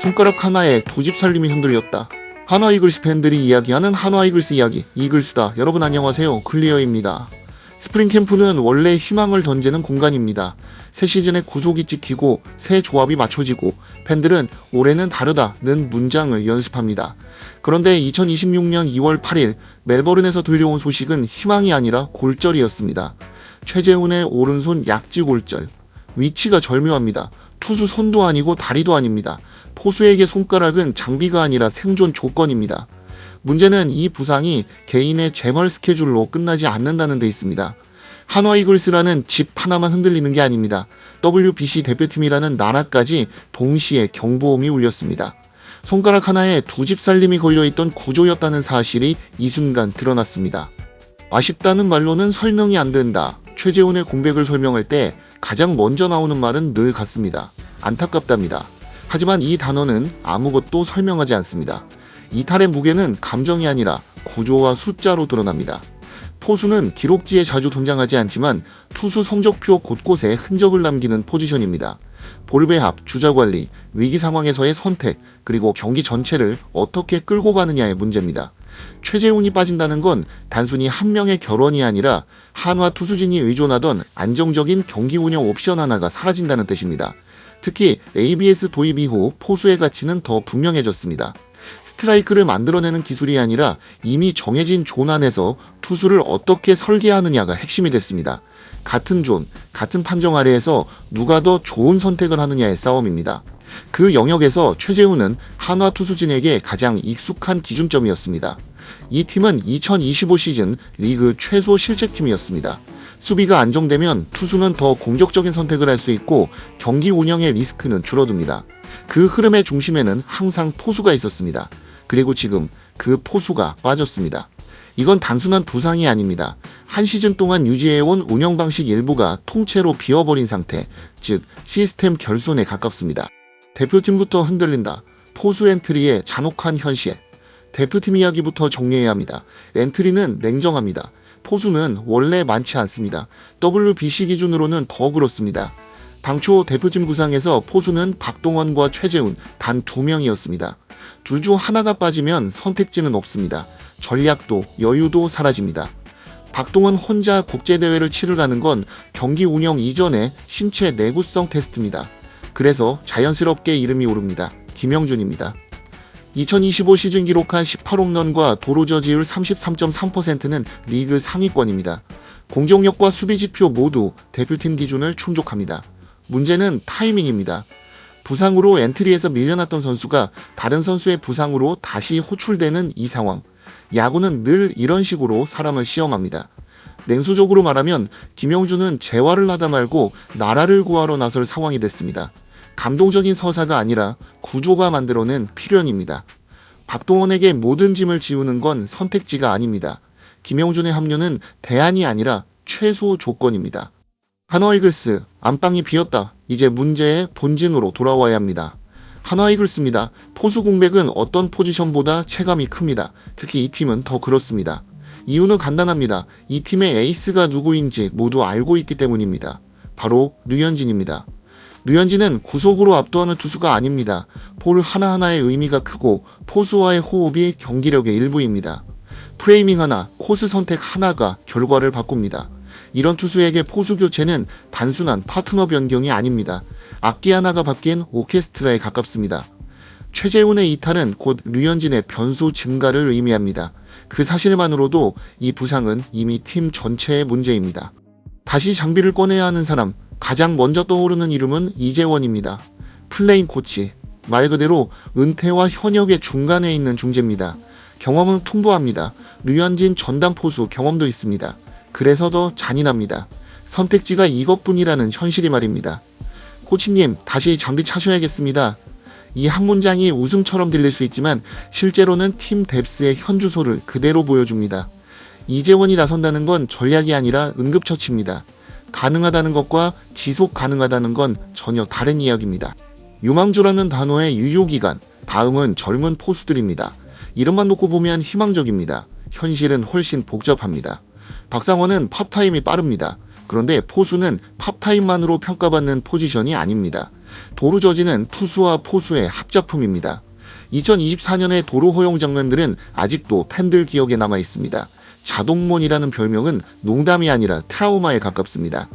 손가락 하나에 두 집 살림이 흔들렸다. 한화 이글스 팬들이 이야기하는 한화 이글스 이야기, 이글스다. 여러분 안녕하세요. 클리어입니다. 스프링 캠프는 원래 희망을 던지는 공간입니다. 새 시즌에 구속이 찍히고 새 조합이 맞춰지고 팬들은 올해는 다르다는 문장을 연습합니다. 그런데 2026년 2월 8일 멜버른에서 들려온 소식은 희망이 아니라 골절이었습니다. 최재훈의 오른손 약지골절. 위치가 절묘합니다. 투수 손도 아니고 다리도 아닙니다. 포수에게 손가락은 장비가 아니라 생존 조건입니다. 문제는 이 부상이 개인의 재활 스케줄로 끝나지 않는다는 데 있습니다. 한화 이글스라는 집 하나만 흔들리는 게 아닙니다. WBC 대표팀이라는 나라까지 동시에 경보음이 울렸습니다. 손가락 하나에 두 집 살림이 걸려있던 구조였다는 사실이 이 순간 드러났습니다. 아쉽다는 말로는 설명이 안 된다. 최재훈의 공백을 설명할 때 가장 먼저 나오는 말은 늘 같습니다. 안타깝답니다. 하지만 이 단어는 아무것도 설명하지 않습니다. 이탈의 무게는 감정이 아니라 구조와 숫자로 드러납니다. 포수는 기록지에 자주 등장하지 않지만 투수 성적표 곳곳에 흔적을 남기는 포지션입니다. 볼 배합, 주자 관리, 위기 상황에서의 선택, 그리고 경기 전체를 어떻게 끌고 가느냐의 문제입니다. 최재훈이 빠진다는 건 단순히 한 명의 결원이 아니라 한화 투수진이 의존하던 안정적인 경기 운영 옵션 하나가 사라진다는 뜻입니다. 특히 ABS 도입 이후 포수의 가치는 더 분명해졌습니다. 스트라이크를 만들어내는 기술이 아니라 이미 정해진 존 안에서 투수를 어떻게 설계하느냐가 핵심이 됐습니다. 같은 존, 같은 판정 아래에서 누가 더 좋은 선택을 하느냐의 싸움입니다. 그 영역에서 최재훈은 한화 투수진에게 가장 익숙한 기준점이었습니다. 이 팀은 2025 시즌 리그 최소 실책팀이었습니다. 수비가 안정되면 투수는 더 공격적인 선택을 할 수 있고 경기 운영의 리스크는 줄어듭니다. 그 흐름의 중심에는 항상 포수가 있었습니다. 그리고 지금 그 포수가 빠졌습니다. 이건 단순한 부상이 아닙니다. 한 시즌 동안 유지해온 운영 방식 일부가 통째로 비어버린 상태, 즉 시스템 결손에 가깝습니다. 대표팀부터 흔들린다. 포수 엔트리의 잔혹한 현실. 대표팀 이야기부터 정리해야 합니다. 엔트리는 냉정합니다. 포수는 원래 많지 않습니다. WBC 기준으로는 더 그렇습니다. 당초 대표팀 구상에서 포수는 박동원과 최재훈 단 2명이었습니다. 둘 중 하나가 빠지면 선택지는 없습니다. 전략도 여유도 사라집니다. 박동원 혼자 국제대회를 치르라는 건 경기 운영 이전의 신체 내구성 테스트입니다. 그래서 자연스럽게 이름이 오릅니다. 김영준입니다. 2025 시즌 기록한 18홈런과 도루 저지율 33.3%는 리그 상위권입니다. 공격력과 수비 지표 모두 대표팀 기준을 충족합니다. 문제는 타이밍입니다. 부상으로 엔트리에서 밀려났던 선수가 다른 선수의 부상으로 다시 호출되는 이 상황. 야구는 늘 이런 식으로 사람을 시험합니다. 냉수적으로 말하면 김영준은 재활을 하다 말고 나라를 구하러 나설 상황이 됐습니다. 감동적인 서사가 아니라 구조가 만들어낸 필연입니다. 박동원에게 모든 짐을 지우는 건 선택지가 아닙니다. 김영준의 합류는 대안이 아니라 최소 조건입니다. 한화 이글스, 안방이 비었다. 이제 문제의 본진으로 돌아와야 합니다. 한화 이글스입니다. 포수 공백은 어떤 포지션보다 체감이 큽니다. 특히 이 팀은 더 그렇습니다. 이유는 간단합니다. 이 팀의 에이스가 누구인지 모두 알고 있기 때문입니다. 바로 류현진입니다. 류현진은 구속으로 압도하는 투수가 아닙니다. 볼 하나하나의 의미가 크고 포수와의 호흡이 경기력의 일부입니다. 프레이밍 하나, 코스 선택 하나가 결과를 바꿉니다. 이런 투수에게 포수 교체는 단순한 파트너 변경이 아닙니다. 악기 하나가 바뀐 오케스트라에 가깝습니다. 최재훈의 이탈은 곧 류현진의 변수 증가를 의미합니다. 그 사실만으로도 이 부상은 이미 팀 전체의 문제입니다. 다시 장비를 꺼내야 하는 사람, 가장 먼저 떠오르는 이름은 이재원입니다. 플레인 코치, 말 그대로 은퇴와 현역의 중간에 있는 중재입니다. 경험은 풍부합니다. 류현진 전담 포수 경험도 있습니다. 그래서 더 잔인합니다. 선택지가 이것뿐이라는 현실이 말입니다. 코치님, 다시 장비 차셔야겠습니다. 이 한 문장이 웃음처럼 들릴 수 있지만 실제로는 팀 뎁스의 현주소를 그대로 보여줍니다. 이재원이 나선다는 건 전략이 아니라 응급처치입니다. 가능하다는 것과 지속 가능하다는 건 전혀 다른 이야기입니다. 유망주라는 단어의 유효기간, 다음은 젊은 포수들입니다. 이름만 놓고 보면 희망적입니다. 현실은 훨씬 복잡합니다. 박상원은 팝타임이 빠릅니다. 그런데 포수는 팝타임만으로 평가받는 포지션이 아닙니다. 도루저지는 투수와 포수의 합작품입니다. 2024년의 도루 허용 장면들은 아직도 팬들 기억에 남아 있습니다. 자동몬이라는 별명은 농담이 아니라 트라우마에 가깝습니다.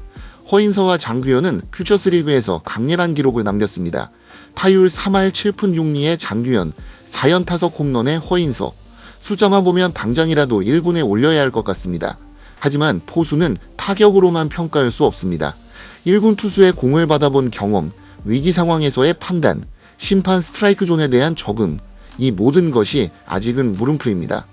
허인서와 장규현은 퓨처스리그에서 강렬한 기록을 남겼습니다. 타율 3할 7푼 6리의 장규현, 4연타석 홈런의 허인서. 숫자만 보면 당장이라도 1군에 올려야 할 것 같습니다. 하지만 포수는 타격으로만 평가할 수 없습니다. 1군 투수의 공을 받아본 경험, 위기 상황에서의 판단, 심판 스트라이크 존에 대한 적응, 이 모든 것이 아직은 물음표입니다.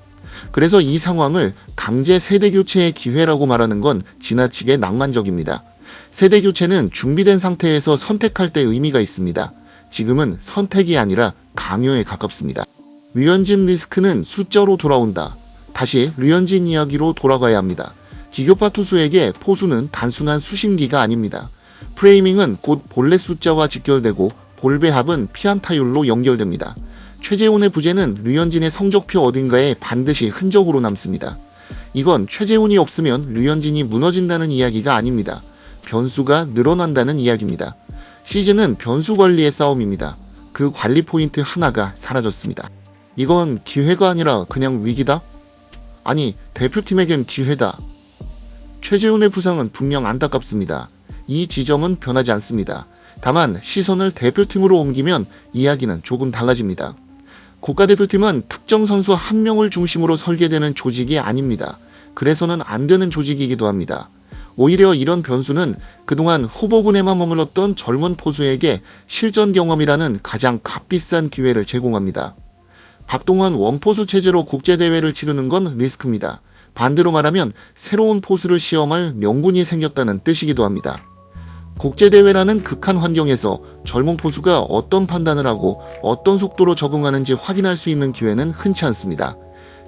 그래서 이 상황을 강제 세대 교체의 기회라고 말하는 건 지나치게 낭만적입니다. 세대 교체는 준비된 상태에서 선택할 때 의미가 있습니다. 지금은 선택이 아니라 강요에 가깝습니다. 류현진 리스크는 숫자로 돌아온다. 다시 류현진 이야기로 돌아가야 합니다. 기교파 투수에게 포수는 단순한 수신기가 아닙니다. 프레이밍은 곧 볼넷 숫자와 직결되고 볼 배합은 피안타율로 연결됩니다. 최재훈의 부재는 류현진의 성적표 어딘가에 반드시 흔적으로 남습니다. 이건 최재훈이 없으면 류현진이 무너진다는 이야기가 아닙니다. 변수가 늘어난다는 이야기입니다. 시즌은 변수 관리의 싸움입니다. 그 관리 포인트 하나가 사라졌습니다. 이건 기회가 아니라 그냥 위기다? 아니, 대표팀에겐 기회다. 최재훈의 부상은 분명 안타깝습니다. 이 지점은 변하지 않습니다. 다만 시선을 대표팀으로 옮기면 이야기는 조금 달라집니다. 국가대표팀은 특정 선수 한 명을 중심으로 설계되는 조직이 아닙니다. 그래서는 안 되는 조직이기도 합니다. 오히려 이런 변수는 그동안 후보군에만 머물렀던 젊은 포수에게 실전 경험이라는 가장 값비싼 기회를 제공합니다. 박동원 원포수 체제로 국제대회를 치르는 건 리스크입니다. 반대로 말하면 새로운 포수를 시험할 명분이 생겼다는 뜻이기도 합니다. 국제대회라는 극한 환경에서 젊은 포수가 어떤 판단을 하고 어떤 속도로 적응하는지 확인할 수 있는 기회는 흔치 않습니다.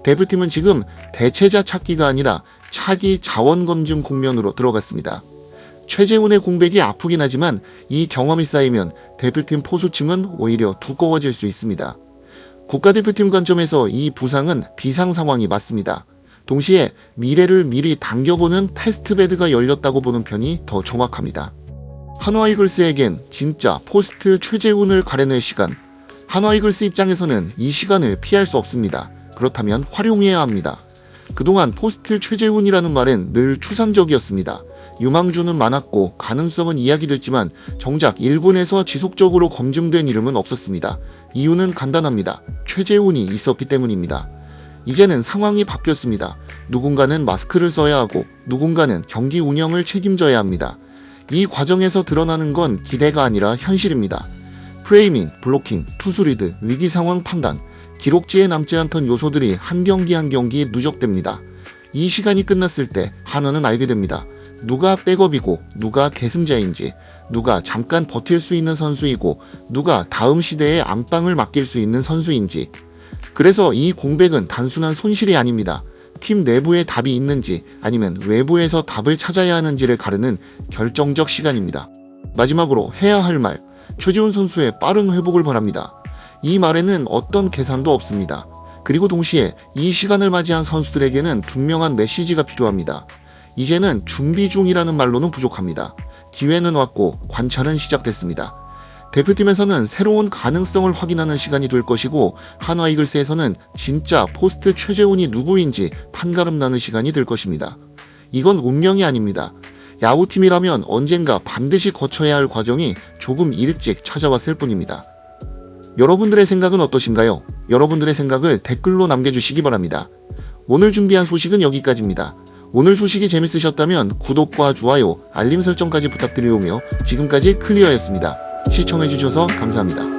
대표팀은 지금 대체자 찾기가 아니라 차기 자원 검증 국면으로 들어갔습니다. 최재훈의 공백이 아프긴 하지만 이 경험이 쌓이면 대표팀 포수층은 오히려 두꺼워질 수 있습니다. 국가대표팀 관점에서 이 부상은 비상 상황이 맞습니다. 동시에 미래를 미리 당겨보는 테스트베드가 열렸다고 보는 편이 더 정확합니다. 한화 이글스에겐 진짜 포스트 최재훈을 가려낼 시간. 한화 이글스 입장에서는 이 시간을 피할 수 없습니다. 그렇다면 활용해야 합니다. 그동안 포스트 최재훈이라는 말은 늘 추상적이었습니다. 유망주는 많았고 가능성은 이야기됐지만 정작 1군에서 지속적으로 검증된 이름은 없었습니다. 이유는 간단합니다. 최재훈이 있었기 때문입니다. 이제는 상황이 바뀌었습니다. 누군가는 마스크를 써야 하고 누군가는 경기 운영을 책임져야 합니다. 이 과정에서 드러나는 건 기대가 아니라 현실입니다. 프레이밍, 블로킹, 투수 리드, 위기 상황 판단, 기록지에 남지 않던 요소들이 한 경기 한 경기 누적됩니다. 이 시간이 끝났을 때 한화는 알게 됩니다. 누가 백업이고 누가 계승자인지, 누가 잠깐 버틸 수 있는 선수이고 누가 다음 시대에 안방을 맡길 수 있는 선수인지. 그래서 이 공백은 단순한 손실이 아닙니다. 팀 내부에 답이 있는지 아니면 외부에서 답을 찾아야 하는지를 가르는 결정적 시간입니다. 마지막으로 해야 할 말, 최재훈 선수의 빠른 회복을 바랍니다. 이 말에는 어떤 계산도 없습니다. 그리고 동시에 이 시간을 맞이한 선수들에게는 분명한 메시지가 필요합니다. 이제는 준비 중이라는 말로는 부족합니다. 기회는 왔고 관찰은 시작됐습니다. 대표팀에서는 새로운 가능성을 확인하는 시간이 될 것이고 한화 이글스에서는 진짜 포스트 최재훈이 누구인지 판가름 나는 시간이 될 것입니다. 이건 운명이 아닙니다. 야구팀이라면 언젠가 반드시 거쳐야 할 과정이 조금 일찍 찾아왔을 뿐입니다. 여러분들의 생각은 어떠신가요? 여러분들의 생각을 댓글로 남겨주시기 바랍니다. 오늘 준비한 소식은 여기까지입니다. 오늘 소식이 재밌으셨다면 구독과 좋아요, 알림 설정까지 부탁드리오며 지금까지 클리어였습니다. 시청해주셔서 감사합니다.